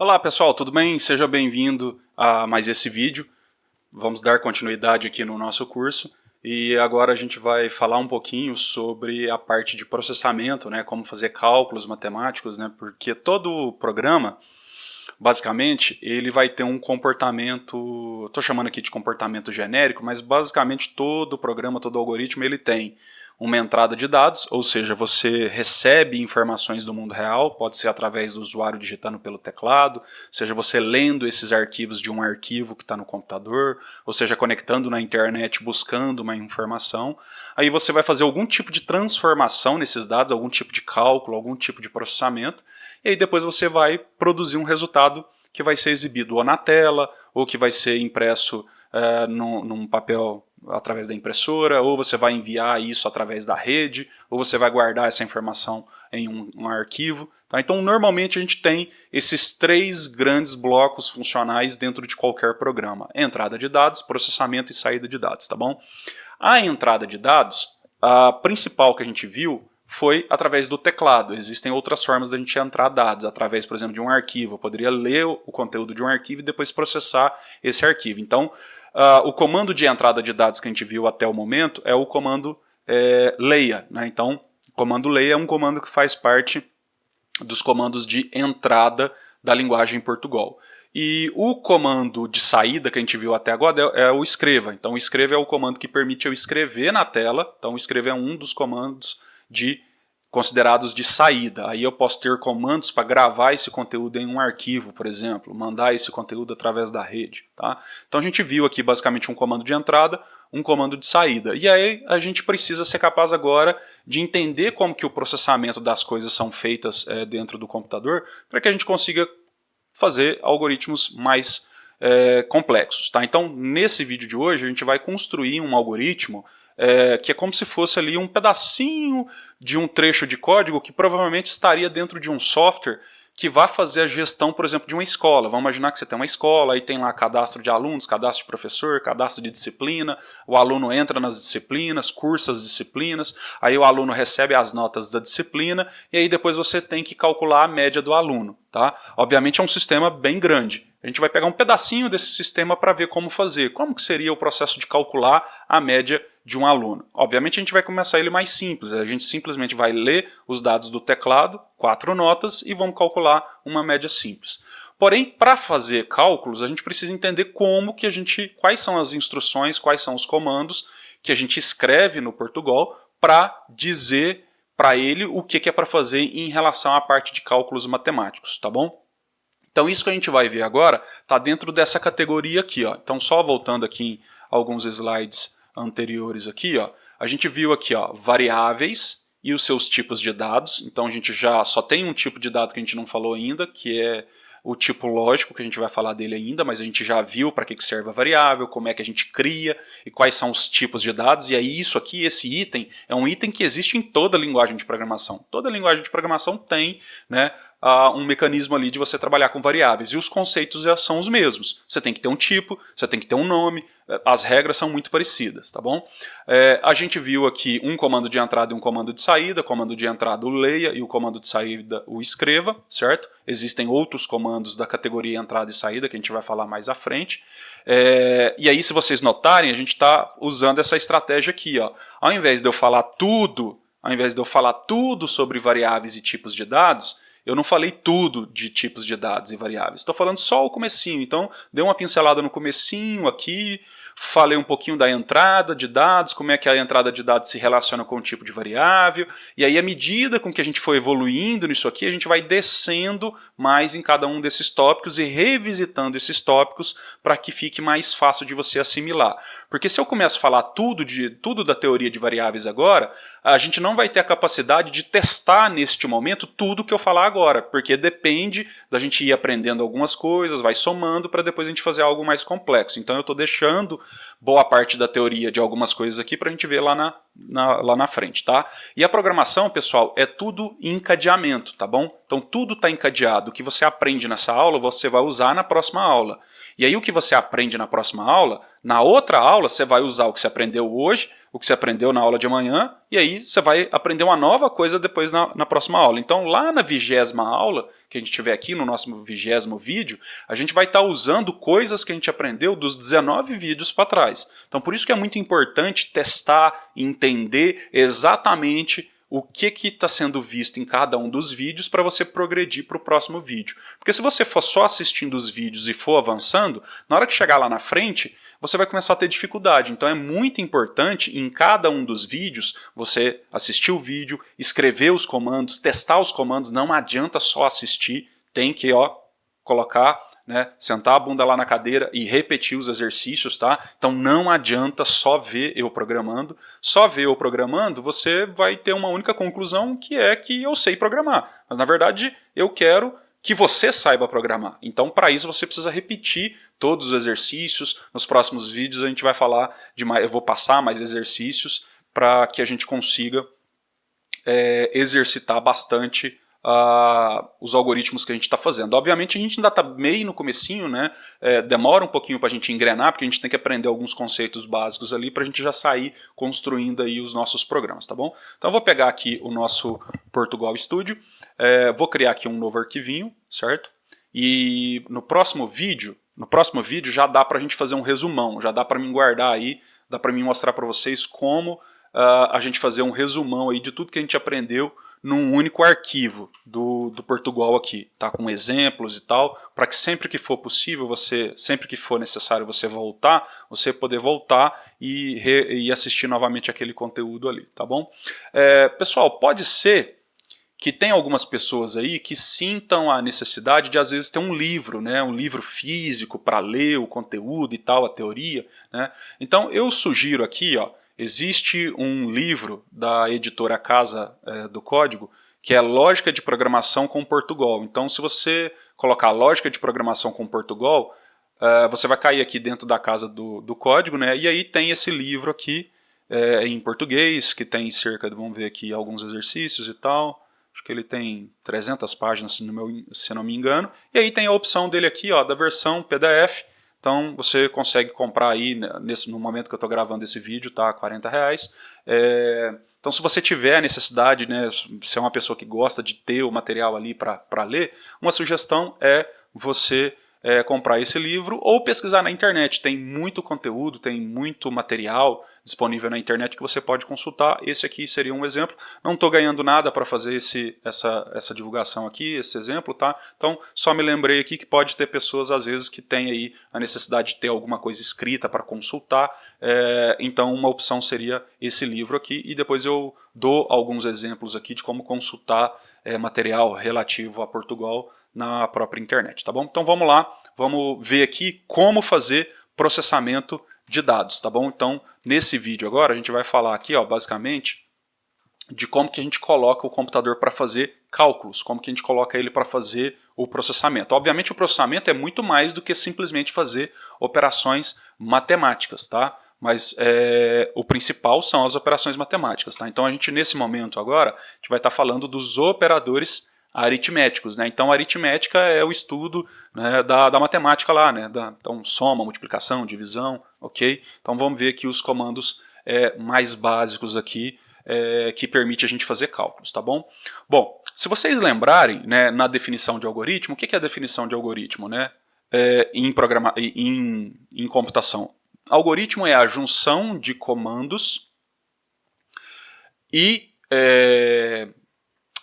Olá pessoal, tudo bem? Seja bem-vindo a mais esse vídeo. Vamos dar continuidade aqui no nosso curso e agora a gente vai falar um pouquinho sobre a parte de processamento, né, como fazer cálculos matemáticos, né, porque todo programa, basicamente, ele vai ter um comportamento, estou chamando aqui de comportamento genérico, mas basicamente todo programa, todo algoritmo, ele tem uma entrada de dados, ou seja, você recebe informações do mundo real, pode ser através do usuário digitando pelo teclado, seja você lendo esses arquivos de um arquivo que está no computador, ou seja, conectando na internet, buscando uma informação. Aí você vai fazer algum tipo de transformação nesses dados, algum tipo de cálculo, algum tipo de processamento, e aí depois você vai produzir um resultado que vai ser exibido ou na tela, ou que vai ser impresso num papel através da impressora, ou você vai enviar isso através da rede, ou você vai guardar essa informação em um arquivo. Tá? Então, normalmente a gente tem esses três grandes blocos funcionais dentro de qualquer programa: entrada de dados, processamento e saída de dados. Tá bom? A entrada de dados, a principal que a gente viu, foi através do teclado. Existem outras formas da gente entrar dados, através, por exemplo, de um arquivo. Eu poderia ler o conteúdo de um arquivo e depois processar esse arquivo. Então, o comando de entrada de dados que a gente viu até o momento é o comando leia. Né? Então, o comando leia é um comando que faz parte dos comandos de entrada da linguagem Portugal. E o comando de saída que a gente viu até agora é o escreva. Então, o escreva é o comando que permite eu escrever na tela. Então, o escreva é um dos comandos considerados de saída. Aí eu posso ter comandos para gravar esse conteúdo em um arquivo, por exemplo, mandar esse conteúdo através da rede. Tá? Então a gente viu aqui basicamente um comando de entrada, um comando de saída. E aí a gente precisa ser capaz agora de entender como que o processamento das coisas são feitas dentro do computador, para que a gente consiga fazer algoritmos mais complexos. Tá? Então nesse vídeo de hoje a gente vai construir um algoritmo que é como se fosse ali um pedacinho de um trecho de código que provavelmente estaria dentro de um software que vai fazer a gestão, por exemplo, de uma escola. Vamos imaginar que você tem uma escola, aí tem lá cadastro de alunos, cadastro de professor, cadastro de disciplina, o aluno entra nas disciplinas, cursa as disciplinas, aí o aluno recebe as notas da disciplina e aí depois você tem que calcular a média do aluno. Tá? Obviamente é um sistema bem grande. A gente vai pegar um pedacinho desse sistema para ver como fazer. Como que seria o processo de calcular a média de um aluno? Obviamente a gente vai começar ele mais simples. A gente simplesmente vai ler os dados do teclado, 4 notas, e vamos calcular uma média simples. Porém, para fazer cálculos, a gente precisa entender quais são as instruções, quais são os comandos que a gente escreve no Portugal para dizer para ele o que é para fazer em relação à parte de cálculos matemáticos, tá bom? Então isso que a gente vai ver agora está dentro dessa categoria aqui. Ó. Então só voltando aqui em alguns slides anteriores aqui, ó, a gente viu aqui ó, variáveis e os seus tipos de dados. Então a gente já só tem um tipo de dado que a gente não falou ainda, que é o tipo lógico, que a gente vai falar dele ainda, mas a gente já viu para que serve a variável, como é que a gente cria e quais são os tipos de dados. E aí isso aqui, esse item, é um item que existe em toda linguagem de programação. Toda linguagem de programação tem, né, um mecanismo ali de você trabalhar com variáveis. E os conceitos são os mesmos. Você tem que ter um tipo, você tem que ter um nome, as regras são muito parecidas, tá bom? A gente viu aqui um comando de entrada e um comando de saída. Comando de entrada o leia e o comando de saída o escreva, certo? Existem outros comandos da categoria entrada e saída que a gente vai falar mais à frente. E aí, se vocês notarem, a gente está usando essa estratégia aqui. Ó. Ao invés de eu falar tudo sobre variáveis e tipos de dados, eu não falei tudo de tipos de dados e variáveis. Estou falando só o comecinho. Então, dei uma pincelada no comecinho aqui, falei um pouquinho da entrada de dados, como é que a entrada de dados se relaciona com o tipo de variável, e aí à medida com que a gente for evoluindo nisso aqui, a gente vai descendo mais em cada um desses tópicos e revisitando esses tópicos para que fique mais fácil de você assimilar. Porque se eu começo a falar tudo da teoria de variáveis agora, a gente não vai ter a capacidade de testar neste momento tudo que eu falar agora, porque depende da gente ir aprendendo algumas coisas, vai somando para depois a gente fazer algo mais complexo. Então eu estou deixando boa parte da teoria de algumas coisas aqui para a gente ver lá na frente, tá? E a programação, pessoal, é tudo em encadeamento, tá bom? Então tudo está encadeado. O que você aprende nessa aula, você vai usar na próxima aula. E aí o que você aprende na próxima aula, na outra aula você vai usar o que você aprendeu hoje, o que você aprendeu na aula de amanhã, e aí você vai aprender uma nova coisa depois na próxima aula. Então lá na 20ª aula, que a gente tiver aqui no nosso 20º vídeo, a gente vai estar usando coisas que a gente aprendeu dos 19 vídeos para trás. Então por isso que é muito importante testar e entender exatamente o que está sendo visto em cada um dos vídeos para você progredir para o próximo vídeo. Porque se você for só assistindo os vídeos e for avançando, na hora que chegar lá na frente, você vai começar a ter dificuldade. Então é muito importante em cada um dos vídeos você assistir o vídeo, escrever os comandos, testar os comandos. Não adianta só assistir, tem que colocar, né, sentar a bunda lá na cadeira e repetir os exercícios, tá? Então não adianta só ver eu programando. Só ver eu programando, você vai ter uma única conclusão, que é que eu sei programar. Mas na verdade eu quero que você saiba programar. Então para isso você precisa repetir todos os exercícios. Nos próximos vídeos a gente vai falar de mais, eu vou passar mais exercícios para que a gente consiga exercitar bastante os algoritmos que a gente está fazendo. Obviamente a gente ainda está meio no comecinho, né? Demora um pouquinho para a gente engrenar, porque a gente tem que aprender alguns conceitos básicos ali para a gente já sair construindo aí os nossos programas, tá bom? Então eu vou pegar aqui o nosso Portugal Studio, vou criar aqui um novo arquivinho, certo? E no próximo vídeo já dá para a gente fazer um resumão, já dá para mim guardar aí, dá para mim mostrar para vocês como a gente fazer um resumão aí de tudo que a gente aprendeu num único arquivo do Portugal aqui, tá? Com exemplos e tal, para que sempre que for possível, sempre que for necessário você poder voltar e assistir novamente aquele conteúdo ali, tá bom? Pessoal, pode ser que tem algumas pessoas aí que sintam a necessidade de às vezes ter um livro, né, um livro físico para ler o conteúdo e tal, a teoria, né? Então eu sugiro aqui, existe um livro da editora Casa do Código, que é Lógica de Programação com Portugal. Então se você colocar Lógica de Programação com Portugal, você vai cair aqui dentro da Casa do Código, né? E aí tem esse livro aqui em português, que tem cerca de, vamos ver aqui, alguns exercícios e tal. Acho que ele tem 300 páginas, se não me engano. E aí tem a opção dele aqui, da versão PDF. Então você consegue comprar aí, no momento que eu estou gravando esse vídeo, tá? R$40. Então se você tiver a necessidade, né, se é uma pessoa que gosta de ter o material ali para ler, uma sugestão é você comprar esse livro ou pesquisar na internet. Tem muito conteúdo, tem muito material disponível na internet que você pode consultar. Esse aqui seria um exemplo. Não estou ganhando nada para fazer essa divulgação aqui, esse exemplo, tá? Então só me lembrei aqui que pode ter pessoas às vezes que têm aí a necessidade de ter alguma coisa escrita para consultar. Então uma opção seria esse livro aqui, e depois eu dou alguns exemplos aqui de como consultar material relativo a Portugal na própria internet, tá bom? Então vamos lá, vamos ver aqui como fazer processamento de dados, tá bom? Então nesse vídeo agora a gente vai falar aqui, basicamente, de como que a gente coloca o computador para fazer cálculos, como que a gente coloca ele para fazer o processamento. Obviamente o processamento é muito mais do que simplesmente fazer operações matemáticas, tá? Mas o principal são as operações matemáticas, tá? Então a gente nesse momento agora, a gente vai estar falando dos operadores aritméticos, né? Então a aritmética é o estudo, né, da matemática lá, né? Então soma, multiplicação, divisão, ok? Então vamos ver aqui os comandos mais básicos aqui que permite a gente fazer cálculos, tá bom? Bom, se vocês lembrarem, né, na definição de algoritmo, o que é a definição de algoritmo, né? Em computação? Algoritmo é a junção de comandos e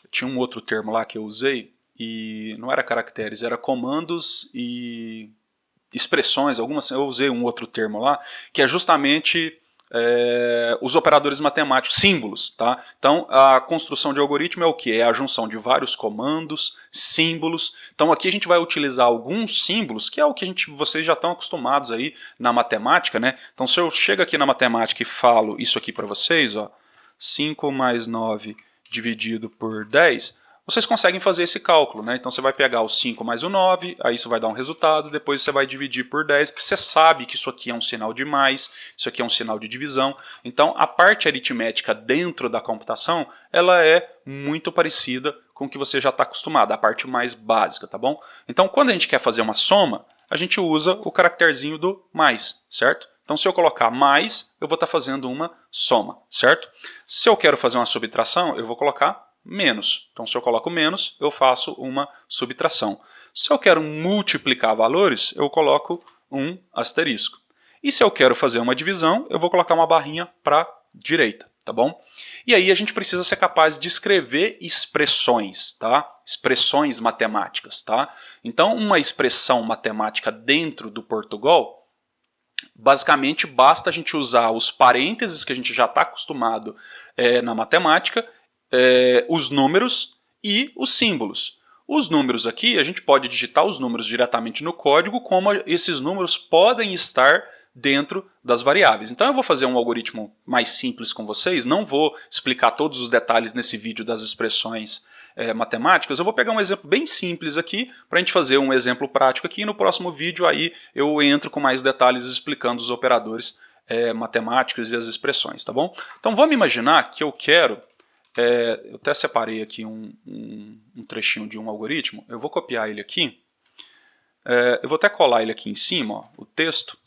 tinha um outro termo lá que eu usei, e não era caracteres, era comandos e expressões, eu usei um outro termo lá, que é justamente os operadores matemáticos, símbolos, tá? Então a construção de algoritmo é o que? É a junção de vários comandos, símbolos. Então aqui a gente vai utilizar alguns símbolos, que é o que vocês já estão acostumados aí na matemática, né? Então se eu chego aqui na matemática e falo isso aqui para vocês, 5 mais 9 dividido por 10, vocês conseguem fazer esse cálculo, né? Então você vai pegar o 5 mais o 9, aí isso vai dar um resultado, depois você vai dividir por 10, porque você sabe que isso aqui é um sinal de mais, isso aqui é um sinal de divisão. Então a parte aritmética dentro da computação, ela é muito parecida com o que você já está acostumado, a parte mais básica, tá bom? Então, quando a gente quer fazer uma soma, a gente usa o caracterzinho do mais, certo? Então, se eu colocar mais, eu vou estar fazendo uma soma, certo? Se eu quero fazer uma subtração, eu vou colocar menos. Então, se eu coloco menos, eu faço uma subtração. Se eu quero multiplicar valores, eu coloco um asterisco. E se eu quero fazer uma divisão, eu vou colocar uma barrinha para a direita, tá bom? E aí a gente precisa ser capaz de escrever expressões, tá? Expressões matemáticas, tá? Então, uma expressão matemática dentro do Portugal, basicamente basta a gente usar os parênteses que a gente já está acostumado na matemática, os números e os símbolos. Os números aqui, a gente pode digitar os números diretamente no código, como esses números podem estar dentro das variáveis. Então eu vou fazer um algoritmo mais simples com vocês, não vou explicar todos os detalhes nesse vídeo das expressões matemáticas, eu vou pegar um exemplo bem simples aqui, para a gente fazer um exemplo prático aqui, e no próximo vídeo aí eu entro com mais detalhes explicando os operadores matemáticos e as expressões, tá bom? Então vamos imaginar que eu quero, eu até separei aqui um trechinho de um algoritmo, eu vou copiar ele aqui, eu vou até colar ele aqui em cima, ó, o texto,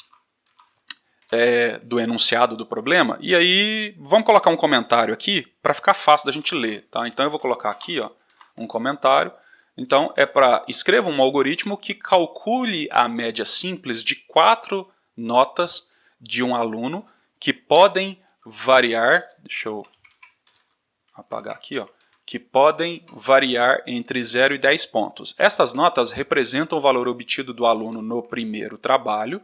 do enunciado do problema, e aí vamos colocar um comentário aqui para ficar fácil da gente ler, tá? Então eu vou colocar aqui, ó, um comentário. Então é para escreva um algoritmo que calcule a média simples de 4 notas de um aluno que podem variar, deixa eu apagar aqui, ó, que podem variar entre 0 e 10 pontos. Essas notas representam o valor obtido do aluno no primeiro trabalho,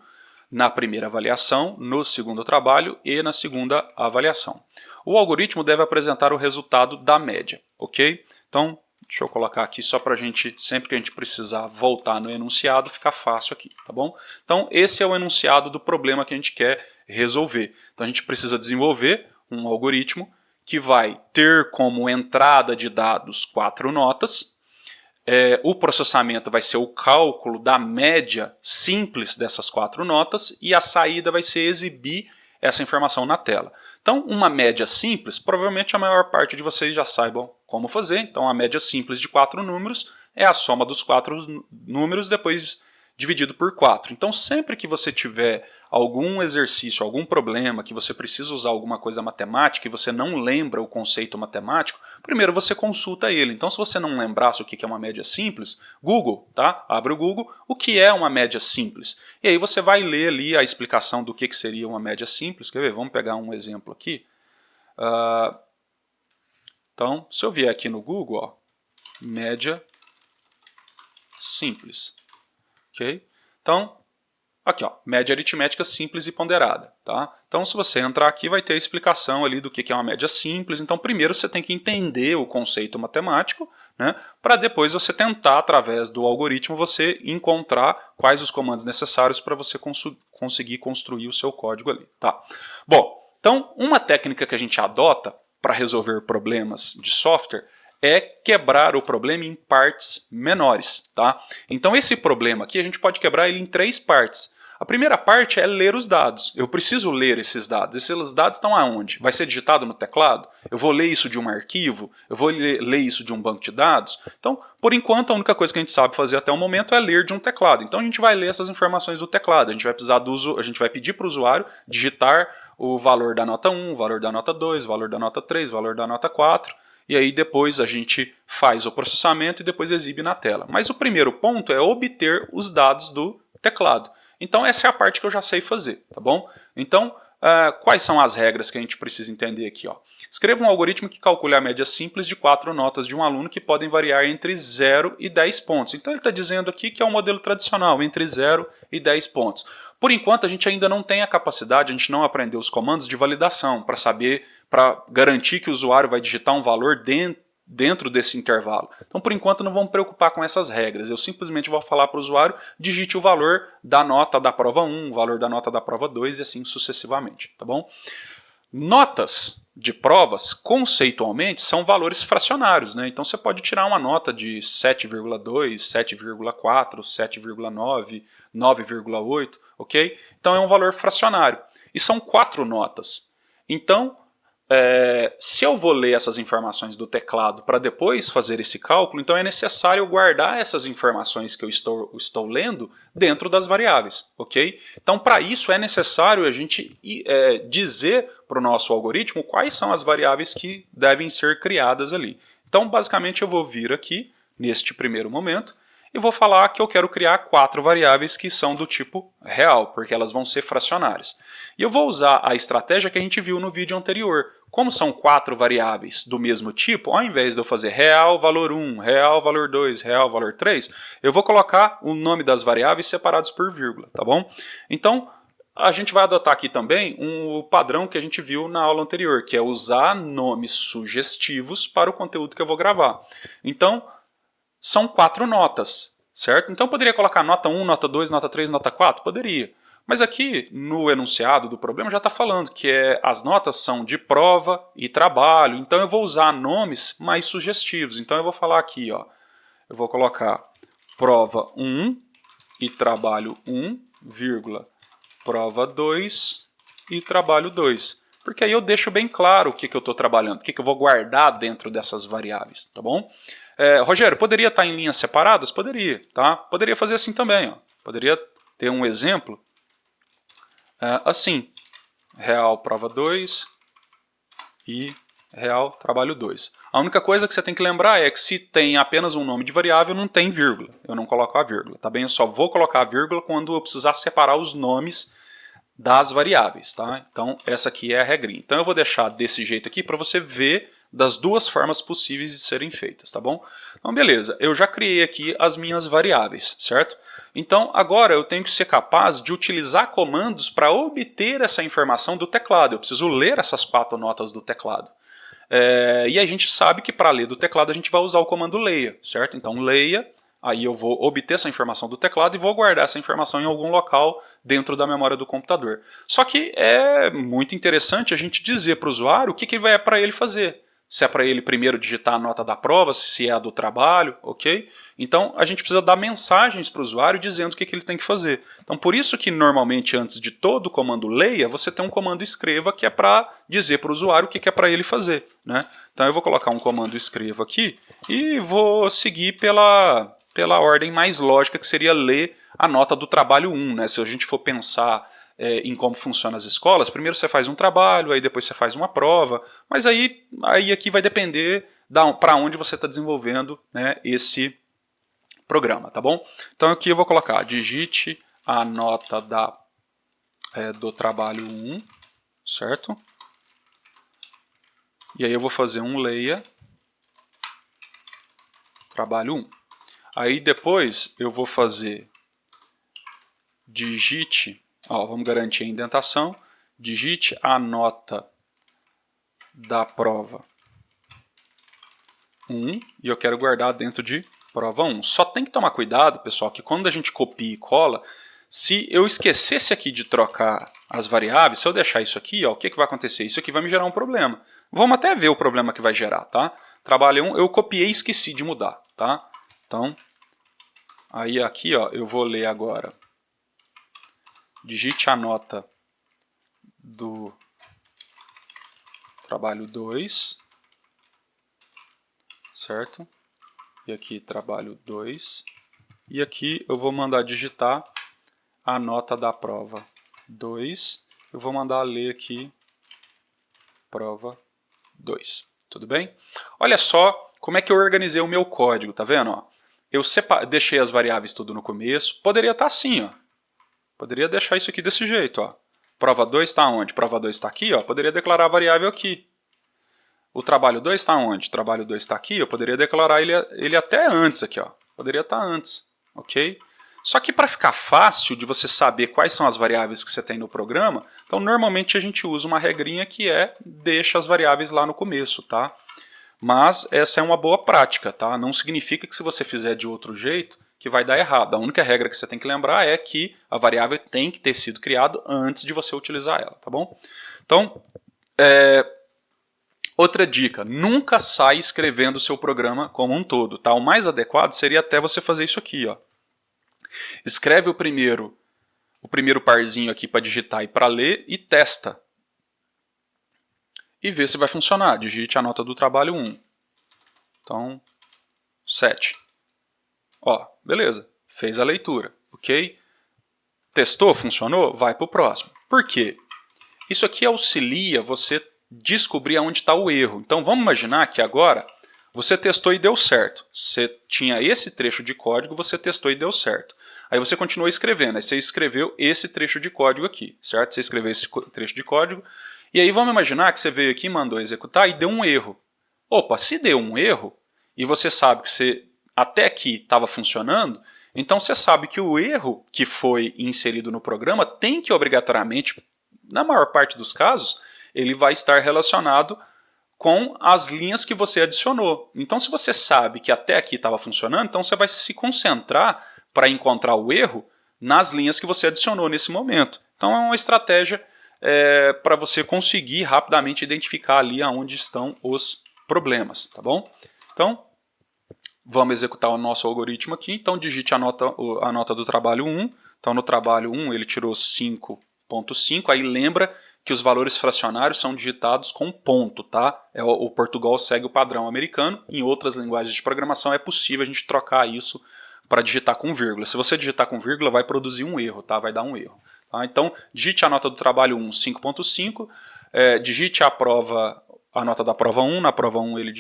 na primeira avaliação, no segundo trabalho e na segunda avaliação. O algoritmo deve apresentar o resultado da média, ok? Então, deixa eu colocar aqui só para a gente, sempre que a gente precisar voltar no enunciado, ficar fácil aqui, tá bom? Então, esse é o enunciado do problema que a gente quer resolver. Então, a gente precisa desenvolver um algoritmo que vai ter como entrada de dados 4 notas, o processamento vai ser o cálculo da média simples dessas 4 notas e a saída vai ser exibir essa informação na tela. Então, uma média simples, provavelmente a maior parte de vocês já saibam como fazer. Então, a média simples de 4 números é a soma dos 4 números depois dividido por 4. Então, sempre que você tiver algum exercício, algum problema, que você precisa usar alguma coisa matemática e você não lembra o conceito matemático, primeiro você consulta ele. Então, se você não lembrasse o que é uma média simples, Google, tá? Abre o Google, o que é uma média simples? E aí você vai ler ali a explicação do que seria uma média simples. Quer ver? Vamos pegar um exemplo aqui. Então, se eu vier aqui no Google, ó, média simples. Ok? Então, aqui, ó, média aritmética simples e ponderada. Tá? Então, se você entrar aqui, vai ter a explicação ali do que é uma média simples. Então, primeiro você tem que entender o conceito matemático, né, para depois você tentar, através do algoritmo, você encontrar quais os comandos necessários para você conseguir construir o seu código ali. Tá? Bom, então, uma técnica que a gente adota para resolver problemas de software é quebrar o problema em partes menores. Tá? Então esse problema aqui a gente pode quebrar ele em 3 partes. A primeira parte é ler os dados. Eu preciso ler esses dados. Esses dados estão aonde? Vai ser digitado no teclado? Eu vou ler isso de um arquivo? Eu vou ler isso de um banco de dados? Então, por enquanto, a única coisa que a gente sabe fazer até o momento é ler de um teclado. Então a gente vai ler essas informações do teclado. A gente vai pedir para o usuário digitar o valor da nota 1, o valor da nota 2, o valor da nota 3, o valor da nota 4. E aí depois a gente faz o processamento e depois exibe na tela. Mas o primeiro ponto é obter os dados do teclado. Então essa é a parte que eu já sei fazer, tá bom? Então, quais são as regras que a gente precisa entender aqui? Ó? Escreva um algoritmo que calcule a média simples de 4 notas de um aluno que podem variar entre 0 e 10 pontos. Então ele está dizendo aqui que é um modelo tradicional, entre 0 e 10 pontos. Por enquanto a gente ainda não tem a capacidade, a gente não aprendeu os comandos de validação para saber, para garantir que o usuário vai digitar um valor dentro desse intervalo. Então, por enquanto, não vamos preocupar com essas regras. Eu simplesmente vou falar para o usuário, digite o valor da nota da prova 1, o valor da nota da prova 2 e assim sucessivamente. Tá bom? Notas de provas, conceitualmente, são valores fracionários. Né? Então, você pode tirar uma nota de 7,2, 7,4, 7,9, 9,8, ok? Então, é um valor fracionário. E são 4 notas. Então, Se eu vou ler essas informações do teclado para depois fazer esse cálculo, então é necessário guardar essas informações que eu estou lendo dentro das variáveis, ok? Então, para isso é necessário a gente dizer para o nosso algoritmo quais são as variáveis que devem ser criadas ali. Então, basicamente, eu vou vir aqui, neste primeiro momento, e vou falar que eu quero criar 4 variáveis que são do tipo real, porque elas vão ser fracionárias. E eu vou usar a estratégia que a gente viu no vídeo anterior. Como são 4 variáveis do mesmo tipo, ao invés de eu fazer real, valor 1, real, valor 2, real, valor 3, eu vou colocar o nome das variáveis separados por vírgula, tá bom? Então, a gente vai adotar aqui também um padrão que a gente viu na aula anterior, que é usar nomes sugestivos para o conteúdo que eu vou gravar. Então, são 4 notas, certo? Então eu poderia colocar nota 1, nota 2, nota 3, nota 4? Poderia. Mas aqui no enunciado do problema já está falando que as notas são de prova e trabalho, então eu vou usar nomes mais sugestivos. Então eu vou falar aqui, ó, eu vou colocar prova 1 e trabalho 1, vírgula, prova 2 e trabalho 2. Porque aí eu deixo bem claro o que eu estou trabalhando, o que eu vou guardar dentro dessas variáveis, tá bom? Rogério, poderia estar em linhas separadas? Poderia, tá? Poderia fazer assim também, ó. Poderia ter um exemplo assim, real prova 2 e real trabalho 2. A única coisa que você tem que lembrar é que se tem apenas um nome de variável, não tem vírgula. Eu não coloco a vírgula, tá bem? Eu só vou colocar a vírgula quando eu precisar separar os nomes das variáveis, tá? Então, essa aqui é a regrinha. Então, eu vou deixar desse jeito aqui para você ver das duas formas possíveis de serem feitas, tá bom? Então, beleza, eu já criei aqui as minhas variáveis, certo? Então, agora eu tenho que ser capaz de utilizar comandos para obter essa informação do teclado. Eu preciso ler essas 4 notas do teclado. E a gente sabe que para ler do teclado a gente vai usar o comando leia, certo? Então, leia, aí eu vou obter essa informação do teclado e vou guardar essa informação em algum local dentro da memória do computador. Só que é muito interessante a gente dizer para o usuário o que é para ele fazer. Se é para ele primeiro digitar a nota da prova, se é a do trabalho, ok? Então a gente precisa dar mensagens para o usuário dizendo o que ele tem que fazer. Então por isso que normalmente antes de todo o comando leia, você tem um comando escreva que é para dizer para o usuário o que é para ele fazer, né? Então eu vou colocar um comando escreva aqui e vou seguir pela ordem mais lógica, que seria ler a nota do trabalho 1, né? Se a gente for pensar em como funcionam as escolas, primeiro você faz um trabalho, aí depois você faz uma prova, mas aí aqui vai depender para onde você está desenvolvendo, né, esse programa, tá bom? Então aqui eu vou colocar, digite a nota do trabalho 1, certo? E aí eu vou fazer um leia trabalho 1. Aí depois eu vou fazer digite, vamos garantir a indentação, digite a nota da prova 1 e eu quero guardar dentro de prova 1. Só tem que tomar cuidado, pessoal, que quando a gente copia e cola, se eu esquecesse aqui de trocar as variáveis, se eu deixar isso aqui, o que vai acontecer? Isso aqui vai me gerar um problema. Vamos até ver o problema que vai gerar, tá? Trabalho 1, eu copiei e esqueci de mudar, tá? Então, aí aqui, eu vou ler agora. Digite a nota do trabalho 2, certo? E aqui trabalho 2. E aqui eu vou mandar digitar a nota da prova 2. Eu vou mandar ler aqui prova 2. Tudo bem? Olha só como é que eu organizei o meu código, tá vendo? Eu deixei as variáveis tudo no começo. Poderia estar assim, ó. Poderia deixar isso aqui desse jeito, ó. Prova 2 está onde? Prova 2 está aqui, ó. Poderia declarar a variável aqui. O trabalho 2 está onde? Trabalho 2 está aqui, eu poderia declarar ele até antes aqui, ó. Poderia estar antes, ok? Só que para ficar fácil de você saber quais são as variáveis que você tem no programa, então normalmente a gente usa uma regrinha que deixa as variáveis lá no começo, tá? Mas essa é uma boa prática, tá? Não significa que se você fizer de outro jeito, que vai dar errado. A única regra que você tem que lembrar é que a variável tem que ter sido criada antes de você utilizar ela, tá bom? Então, outra dica, nunca sai escrevendo o seu programa como um todo, tá? O mais adequado seria até você fazer isso aqui, ó. Escreve o primeiro parzinho aqui para digitar e para ler e testa. e ver se vai funcionar. Digite a nota do trabalho 1. Então, 7. Ó, beleza, fez a leitura, ok? Testou, funcionou? Vai para o próximo. Por quê? Isso aqui auxilia você descobrir aonde está o erro. Então vamos imaginar que agora você testou e deu certo. Você tinha esse trecho de código, você testou e deu certo. Aí você continuou escrevendo, aí você escreveu esse trecho de código aqui, certo? Você escreveu esse trecho de código, e aí vamos imaginar que você veio aqui, mandou executar e deu um erro. Opa, se deu um erro, e você sabe que você até aqui estava funcionando, então você sabe que o erro que foi inserido no programa tem que obrigatoriamente, na maior parte dos casos, ele vai estar relacionado com as linhas que você adicionou. Então se você sabe que até aqui estava funcionando, então você vai se concentrar para encontrar o erro nas linhas que você adicionou nesse momento. Então é uma estratégia para você conseguir rapidamente identificar ali onde estão os problemas, tá bom? Então, vamos executar o nosso algoritmo aqui. Então digite a nota do trabalho 1. Então no trabalho 1 ele tirou 5,5. Aí lembra que os valores fracionários são digitados com ponto, tá? O Portugal segue o padrão americano. Em outras linguagens de programação é possível a gente trocar isso para digitar com vírgula. Se você digitar com vírgula, vai produzir um erro, tá? Vai dar um erro. Tá? Então, digite a nota do trabalho 1, 5,5. Digite a nota da prova 1. Na prova 1 ele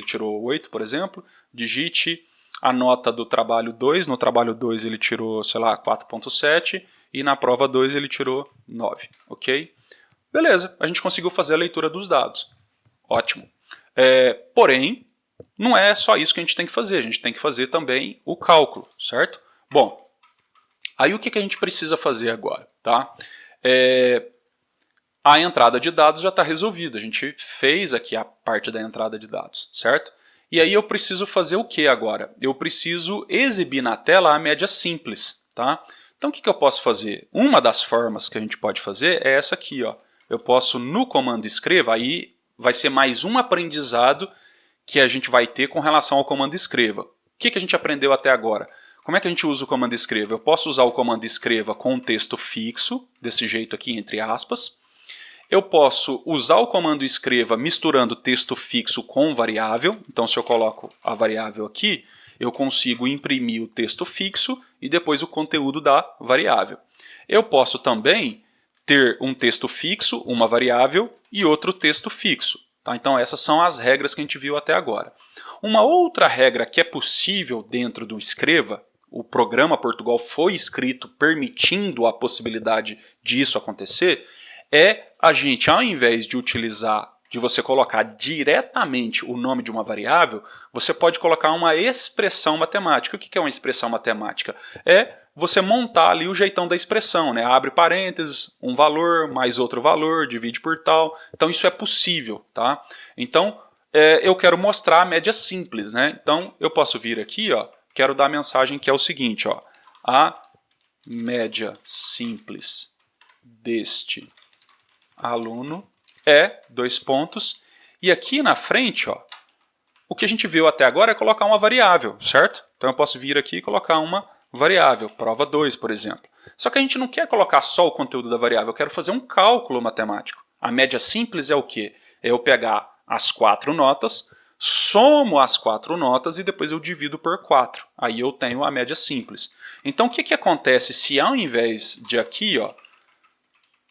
tirou 8, por exemplo. Digite a nota do trabalho 2. No trabalho 2 ele tirou, sei lá, 4,7. E na prova 2 ele tirou 9, ok? Beleza, a gente conseguiu fazer a leitura dos dados. Ótimo. Porém, não é só isso que a gente tem que fazer. A gente tem que fazer também o cálculo, certo? Bom, aí o que a gente precisa fazer agora, tá? A entrada de dados já está resolvida. A gente fez aqui a parte da entrada de dados, certo? E aí eu preciso fazer o que agora? Eu preciso exibir na tela a média simples, tá? Então o que eu posso fazer? Uma das formas que a gente pode fazer é essa aqui, ó. Eu posso no comando escreva, aí vai ser mais um aprendizado que a gente vai ter com relação ao comando escreva. O que a gente aprendeu até agora? Como é que a gente usa o comando escreva? Eu posso usar o comando escreva com um texto fixo, desse jeito aqui, entre aspas. Eu posso usar o comando escreva misturando texto fixo com variável. Então se eu coloco a variável aqui, eu consigo imprimir o texto fixo e depois o conteúdo da variável. Eu posso também ter um texto fixo, uma variável e outro texto fixo. Tá? Então essas são as regras que a gente viu até agora. Uma outra regra que é possível dentro do escreva, o programa Portugal foi escrito permitindo a possibilidade disso acontecer, é a gente, ao invés de você colocar diretamente o nome de uma variável, você pode colocar uma expressão matemática. O que é uma expressão matemática? É você montar ali o jeitão da expressão, né? Abre parênteses, um valor, mais outro valor, divide por tal. Então isso é possível, tá? Então eu quero mostrar a média simples, né? Então eu posso vir aqui, ó, quero dar a mensagem que é o seguinte, ó, a média simples deste aluno é, 2 pontos, e aqui na frente, ó, o que a gente viu até agora é colocar uma variável, certo? Então eu posso vir aqui e colocar uma variável, prova 2, por exemplo. Só que a gente não quer colocar só o conteúdo da variável, eu quero fazer um cálculo matemático. A média simples é o quê? É eu pegar as 4 notas, somo as 4 notas e depois eu divido por 4. Aí eu tenho a média simples. Então o que acontece se ao invés de aqui, ó,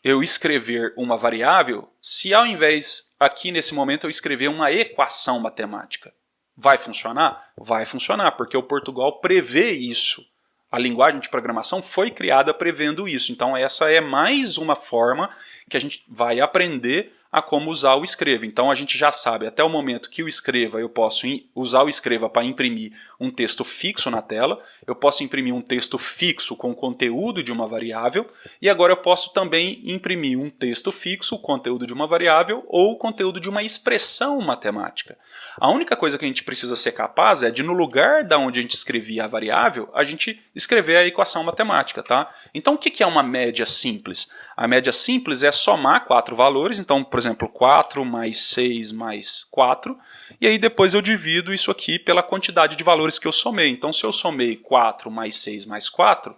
eu escrever uma variável, se ao invés, aqui nesse momento, eu escrever uma equação matemática, vai funcionar? Vai funcionar, porque o Portugal prevê isso. A linguagem de programação foi criada prevendo isso. Então essa é mais uma forma que a gente vai aprender a como usar o escreva. Então a gente já sabe, até o momento que o escreva, eu posso usar o escreva para imprimir um texto fixo na tela, eu posso imprimir um texto fixo com o conteúdo de uma variável, e agora eu posso também imprimir um texto fixo, o conteúdo de uma variável, ou o conteúdo de uma expressão matemática. A única coisa que a gente precisa ser capaz é de, no lugar da onde a gente escrevia a variável, a gente escrever a equação matemática, tá? Então o que é uma média simples? A média simples é somar 4 valores, então, por exemplo, 4 mais 6 mais 4, e aí depois eu divido isso aqui pela quantidade de valores que eu somei. Então, se eu somei 4 mais 6 mais 4,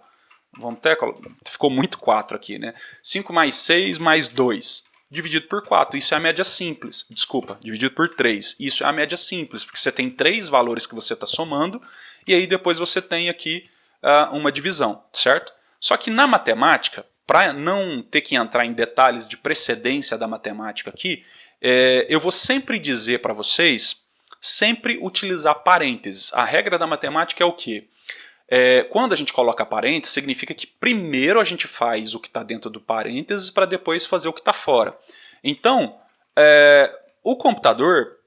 vamos até, ficou muito 4 aqui, né? 5 mais 6 mais 2. dividido por 4. Isso é a média simples. Desculpa, dividido por 3. Isso é a média simples, porque você tem 3 valores que você está somando, e aí depois você tem aqui uma divisão, certo? Só que na matemática, para não ter que entrar em detalhes de precedência da matemática aqui, eu vou sempre dizer para vocês, sempre utilizar parênteses. A regra da matemática é o quê? Quando a gente coloca parênteses, significa que primeiro a gente faz o que está dentro do parênteses para depois fazer o que está fora. Então, o computador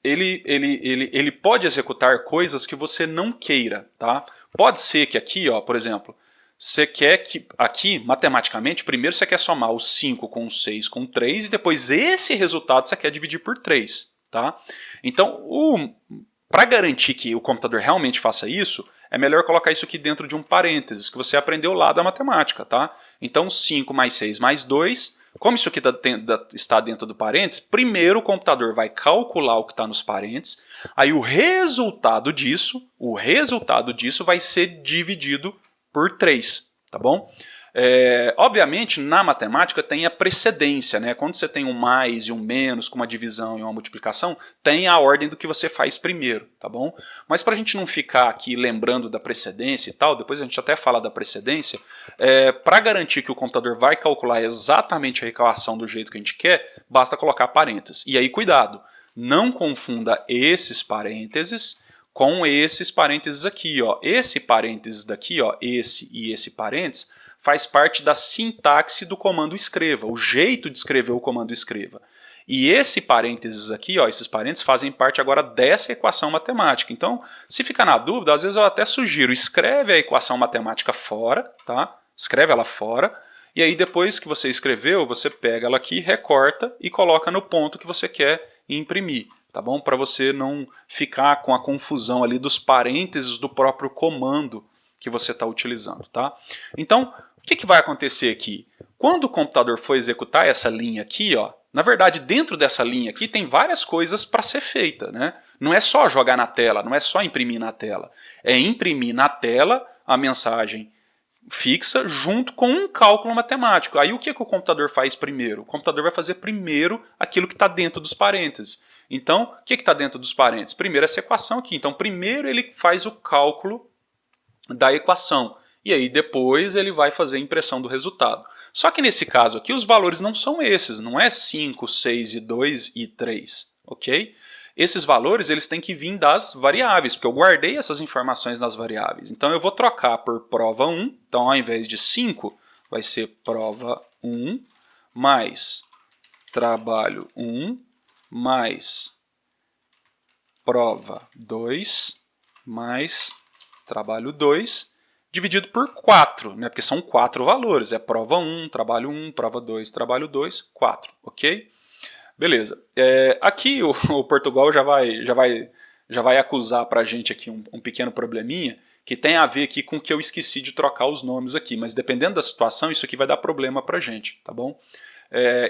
ele pode executar coisas que você não queira. Tá? Pode ser que aqui, ó, por exemplo, você quer que, aqui, matematicamente, primeiro você quer somar o 5 com o 6 com o 3 e depois esse resultado você quer dividir por 3. Tá? Então, para garantir que o computador realmente faça isso, é melhor colocar isso aqui dentro de um parênteses, que você aprendeu lá da matemática. Tá? Então, 5 mais 6 mais 2, como isso aqui está dentro do parênteses, primeiro o computador vai calcular o que está nos parênteses, aí o resultado disso vai ser dividido por 3, tá bom? Obviamente, na matemática tem a precedência, né? Quando você tem um mais e um menos com uma divisão e uma multiplicação, tem a ordem do que você faz primeiro, tá bom? Mas para a gente não ficar aqui lembrando da precedência e tal, depois a gente até fala da precedência, para garantir que o computador vai calcular exatamente a equação do jeito que a gente quer, basta colocar parênteses. E aí, cuidado, não confunda esses parênteses com esses parênteses aqui, ó. Esse parênteses daqui, ó, esse e esse parênteses, faz parte da sintaxe do comando escreva, o jeito de escrever o comando escreva. E esse parênteses aqui, ó, esses parênteses fazem parte agora dessa equação matemática. Então, se ficar na dúvida, às vezes eu até sugiro, escreve a equação matemática fora, tá? Escreve ela fora, e aí depois que você escreveu, você pega ela aqui, recorta e coloca no ponto que você quer imprimir. Tá bom? Para você não ficar com a confusão ali dos parênteses do próprio comando que você está utilizando. Tá? Então, o que vai acontecer aqui? Quando o computador for executar essa linha aqui, ó, na verdade, dentro dessa linha aqui tem várias coisas para ser feita. Né? Não é só jogar na tela, não é só imprimir na tela. É imprimir na tela a mensagem fixa junto com um cálculo matemático. Aí o que o computador faz primeiro? O computador vai fazer primeiro aquilo que está dentro dos parênteses. Então, o que está dentro dos parênteses? Primeiro essa equação aqui. Então, primeiro ele faz o cálculo da equação. E aí depois ele vai fazer a impressão do resultado. Só que nesse caso aqui os valores não são esses. Não é 5, 6 e 2 e 3. Ok? Esses valores eles têm que vir das variáveis, porque eu guardei essas informações nas variáveis. Então eu vou trocar por prova 1. Então ao invés de 5, vai ser prova 1 mais trabalho 1 mais prova 2 mais trabalho 2 dividido por 4, né? Porque são 4 valores. É prova 1, trabalho 1, prova 2, trabalho 2, 4. Ok? Beleza. Aqui o Portugal já vai acusar pra gente aqui um pequeno probleminha que tem a ver aqui com que eu esqueci de trocar os nomes aqui, mas dependendo da situação, isso aqui vai dar problema pra gente, tá bom?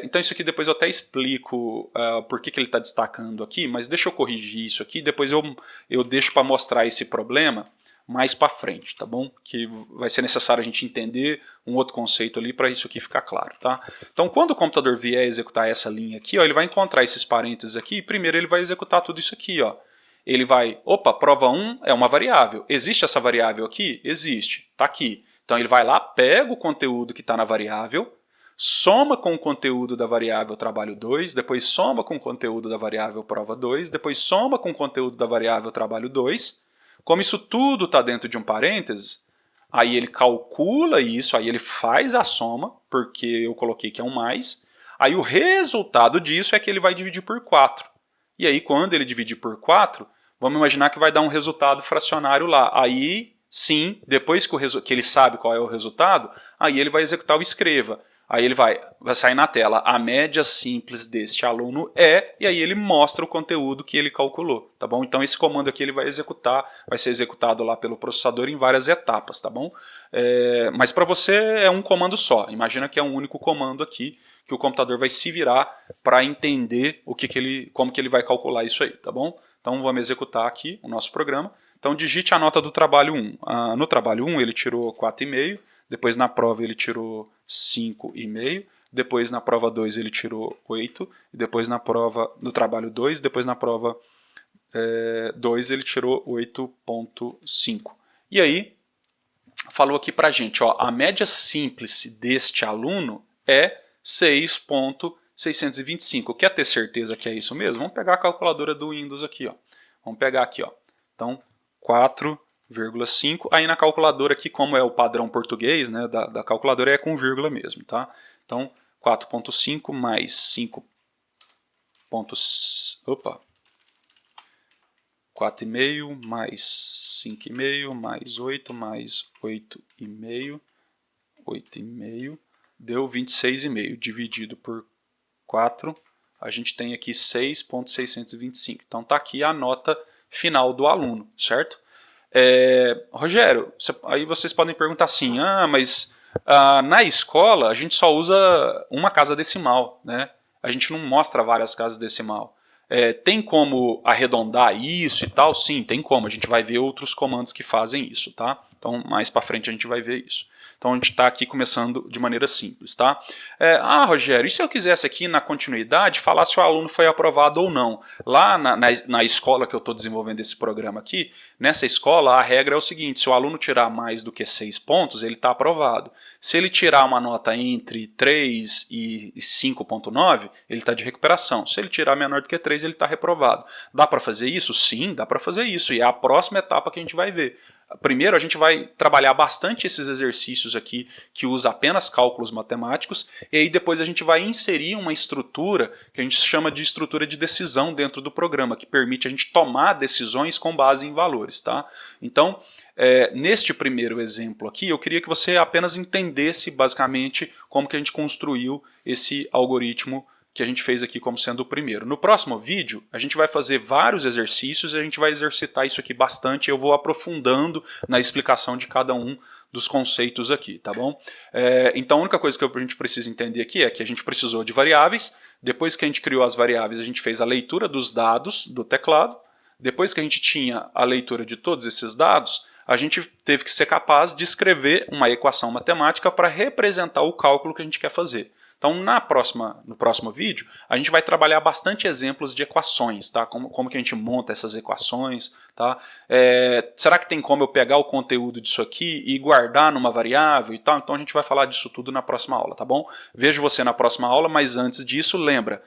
Então isso aqui depois eu até explico por que ele está destacando aqui, mas deixa eu corrigir isso aqui, depois eu deixo para mostrar esse problema mais para frente, tá bom? Que vai ser necessário a gente entender um outro conceito ali para isso aqui ficar claro, tá? Então quando o computador vier executar essa linha aqui, ó, ele vai encontrar esses parênteses aqui e primeiro ele vai executar tudo isso aqui, ó. Ele vai, opa, prova 1 é uma variável. Existe essa variável aqui? Existe, tá aqui. Então ele vai lá, pega o conteúdo que está na variável, soma com o conteúdo da variável trabalho 2, depois soma com o conteúdo da variável prova 2, depois soma com o conteúdo da variável trabalho 2. Como isso tudo está dentro de um parênteses, aí ele calcula isso, aí ele faz a soma, porque eu coloquei que é um mais, aí o resultado disso é que ele vai dividir por 4. E aí quando ele dividir por 4, vamos imaginar que vai dar um resultado fracionário lá. Aí sim, depois que ele sabe qual é o resultado, aí ele vai executar o escreva. Aí ele vai sair na tela, a média simples deste aluno e aí ele mostra o conteúdo que ele calculou, tá bom? Então esse comando aqui ele vai ser executado lá pelo processador em várias etapas, tá bom? Mas para você é um comando só, imagina que é um único comando aqui, que o computador vai se virar para entender como que ele vai calcular isso aí, tá bom? Então vamos executar aqui o nosso programa. Então digite a nota do trabalho 1. No trabalho 1 ele tirou 4,5, depois na prova ele tirou 5,5, depois na prova 2 ele tirou 8, depois na prova no trabalho 2, depois na prova 2 ele tirou 8,5. E aí, falou aqui pra gente, ó, a média simples deste aluno é 6,625. Quer ter certeza que é isso mesmo? Vamos pegar a calculadora do Windows aqui, ó. Vamos pegar aqui, ó. Então, 4,5. Aí na calculadora aqui, como é o padrão português, né, da calculadora é com vírgula mesmo, tá? Então, 4,5 mais 5. Opa! 4,5 mais 5,5 mais 8 mais 8,5, 8,5, deu 26,5. Dividido por 4, a gente tem aqui 6,625. Então está aqui a nota final do aluno, certo? Rogério, aí vocês podem perguntar assim, mas na escola a gente só usa uma casa decimal, né? A gente não mostra várias casas decimal. Tem como arredondar isso e tal? Sim, tem como. A gente vai ver outros comandos que fazem isso, tá? Então, mais para frente a gente vai ver isso. Então, a gente está aqui começando de maneira simples, tá? Rogério, e se eu quisesse aqui na continuidade falar se o aluno foi aprovado ou não? Lá na escola que eu estou desenvolvendo esse programa aqui, nessa escola a regra é o seguinte, se o aluno tirar mais do que 6 pontos, ele está aprovado. Se ele tirar uma nota entre 3 e 5,9, ele está de recuperação. Se ele tirar menor do que 3, ele está reprovado. Dá para fazer isso? Sim, dá para fazer isso. E é a próxima etapa que a gente vai ver. Primeiro, a gente vai trabalhar bastante esses exercícios aqui que usa apenas cálculos matemáticos, e aí depois a gente vai inserir uma estrutura que a gente chama de estrutura de decisão dentro do programa, que permite a gente tomar decisões com base em valores, tá? Então, neste primeiro exemplo aqui, eu queria que você apenas entendesse basicamente como que a gente construiu esse algoritmo que a gente fez aqui como sendo o primeiro. No próximo vídeo, a gente vai fazer vários exercícios e a gente vai exercitar isso aqui bastante. Eu vou aprofundando na explicação de cada um dos conceitos aqui, tá bom? Então a única coisa que a gente precisa entender aqui é que a gente precisou de variáveis. Depois que a gente criou as variáveis, a gente fez a leitura dos dados do teclado. Depois que a gente tinha a leitura de todos esses dados, a gente teve que ser capaz de escrever uma equação matemática para representar o cálculo que a gente quer fazer. Então, no próximo vídeo, a gente vai trabalhar bastante exemplos de equações, tá? Como que a gente monta essas equações, tá? Será que tem como eu pegar o conteúdo disso aqui e guardar numa variável e tal? Então, a gente vai falar disso tudo na próxima aula, tá bom? Vejo você na próxima aula, mas antes disso, lembra,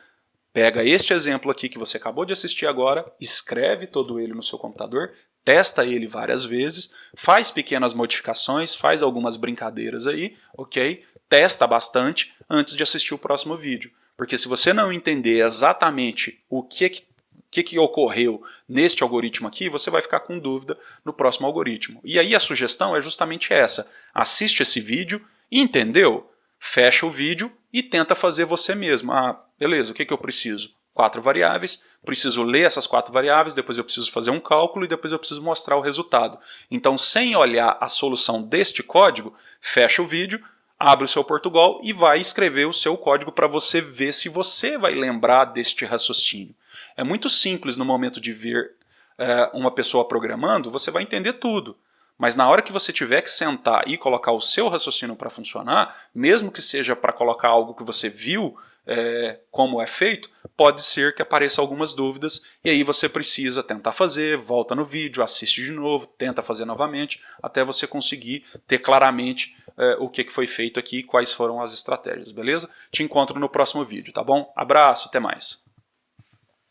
pega este exemplo aqui que você acabou de assistir agora, escreve todo ele no seu computador, testa ele várias vezes, faz pequenas modificações, faz algumas brincadeiras aí, ok? Testa bastante antes de assistir o próximo vídeo. Porque se você não entender exatamente o que ocorreu neste algoritmo aqui, você vai ficar com dúvida no próximo algoritmo. E aí a sugestão é justamente essa. Assiste esse vídeo e entendeu? Fecha o vídeo e tenta fazer você mesmo. Beleza, o que eu preciso? 4 variáveis, preciso ler essas 4 variáveis, depois eu preciso fazer um cálculo e depois eu preciso mostrar o resultado. Então, sem olhar a solução deste código, fecha o vídeo, abre o seu Portugal e vai escrever o seu código para você ver se você vai lembrar deste raciocínio. É muito simples no momento de ver uma pessoa programando, você vai entender tudo. Mas na hora que você tiver que sentar e colocar o seu raciocínio para funcionar, mesmo que seja para colocar algo que você viu como é feito, pode ser que apareçam algumas dúvidas e aí você precisa tentar fazer, volta no vídeo, assiste de novo, tenta fazer novamente, até você conseguir ter claramente o que foi feito aqui e quais foram as estratégias, beleza? Te encontro no próximo vídeo, tá bom? Abraço, até mais!